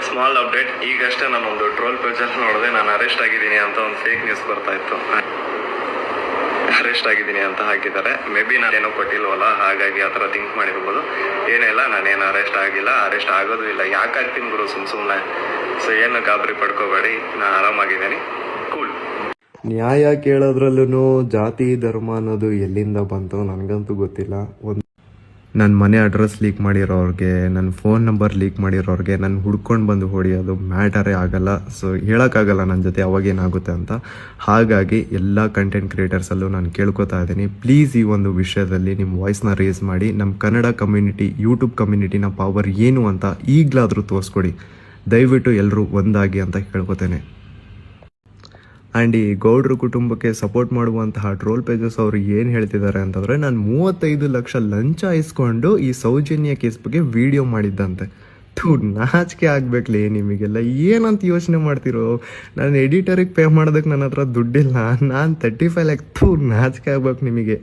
Small update. ಈಗಷ್ಟೇ ನಾನೊಂದು troll ಪೇಜಲ್ಲಿ ನೋಡಿದೆ, ನಾನು ಅರೆಸ್ಟ್ ಆಗಿದ್ದೀನಿ ಅಂತ ಒಂದು ಫೇಕ್ ನ್ಯೂಸ್ ಬರ್ತಾ ಇತ್ತು. ಅರೆಸ್ಟ್ ಆಗಿದ್ದೀನಿ ಅಂತ ಹಾಕಿದ್ದಾರೆ. ಮೇ ಬಿ ನಾನೇನೋ ಕೊಟ್ಟಿಲ್ವಲ್ಲ, ಹಾಗಾಗಿ ಆ ಥರ ಥಿಂಕ್ ಮಾಡಿರ್ಬೋದು. ಏನಿಲ್ಲ, ನಾನೇನು ಅರೆಸ್ಟ್ ಆಗಿಲ್ಲ, ಅರೆಸ್ಟ್ ಆಗೋದು ಇಲ್ಲ. ಯಾಕೆ ಆಗ್ತೀನಿ ಗುರು ಸುಮ್ಮನೆ. ಸೊ ಏನು ಗಾಬರಿ ಪಡ್ಕೋಬೇಡಿ, ನಾನು ಆರಾಮಾಗಿದ್ದೀನಿ, ಕೂಲ್. ನ್ಯಾಯ ಕೇಳೋದ್ರಲ್ಲೂ ಜಾತಿ ಧರ್ಮ ಅನ್ನೋದು ಎಲ್ಲಿಂದ ಬಂತು ನನಗಂತೂ ಗೊತ್ತಿಲ್ಲ. ನನ್ನ ಮನೆ ಅಡ್ರೆಸ್ ಲೀಕ್ ಮಾಡಿರೋರಿಗೆ, ನನ್ನ ಫೋನ್ ನಂಬರ್ ಲೀಕ್ ಮಾಡಿರೋರಿಗೆ ನಾನು ಹುಡ್ಕೊಂಡು ಬಂದು ಹೊಡೆಯೋದು ಮ್ಯಾಟರೇ ಆಗಲ್ಲ. ಸೊ ಹೇಳೋಕ್ಕಾಗಲ್ಲ ನನ್ನ ಜೊತೆ ಅವಾಗೇನಾಗುತ್ತೆ ಅಂತ. ಹಾಗಾಗಿ ಎಲ್ಲ ಕಂಟೆಂಟ್ ಕ್ರಿಯೇಟರ್ಸಲ್ಲೂ ನಾನು ಕೇಳ್ಕೊತಾ ಇದ್ದೀನಿ, ಪ್ಲೀಸ್ ಈ ಒಂದು ವಿಷಯದಲ್ಲಿ ನಿಮ್ಮ ವಾಯ್ಸ್ನ ರೇಸ್ ಮಾಡಿ. ನಮ್ಮ ಕನ್ನಡ ಕಮ್ಯುನಿಟಿ, ಯೂಟ್ಯೂಬ್ ಕಮ್ಯುನಿಟಿನ ಪವರ್ ಏನು ಅಂತ ಈಗಲಾದರೂ ತೋರಿಸ್ಕೊಡಿ. ದಯವಿಟ್ಟು ಎಲ್ಲರೂ ಒಂದಾಗಿ ಅಂತ ಕೇಳ್ಕೊತೇನೆ. ಆ್ಯಂಡ್ ಈ ಗೌಡ್ರ ಕುಟುಂಬಕ್ಕೆ ಸಪೋರ್ಟ್ ಮಾಡುವಂತಹ ಟ್ರೋಲ್ ಪೇಜಸ್ ಅವರು ಏನು ಹೇಳ್ತಿದ್ದಾರೆ ಅಂತಂದರೆ, ನಾನು 35 ಲಕ್ಷ ಲಂಚ ಇಸ್ಕೊಂಡು ಈ ಸೌಜನ್ಯ ಕೇಸ್ ಬಗ್ಗೆ ವಿಡಿಯೋ ಮಾಡಿದ್ದಂತೆ. ನಾಚಿಕೆ ಆಗ್ಬೇಕಲೇ ನಿಮಗೆಲ್ಲ, ಏನಂತ ಯೋಚನೆ ಮಾಡ್ತಿರೋ? ನಾನು ಎಡಿಟರಿಗೆ ಪೇ ಮಾಡೋದಕ್ಕೆ ನನ್ನ ಹತ್ರ ದುಡ್ಡಿಲ್ಲ, ನಾನು 35 ಲ್ಯಾಕ್. ನಾಚಿಕೆ ಆಗ್ಬೇಕು ನಿಮಗೆ.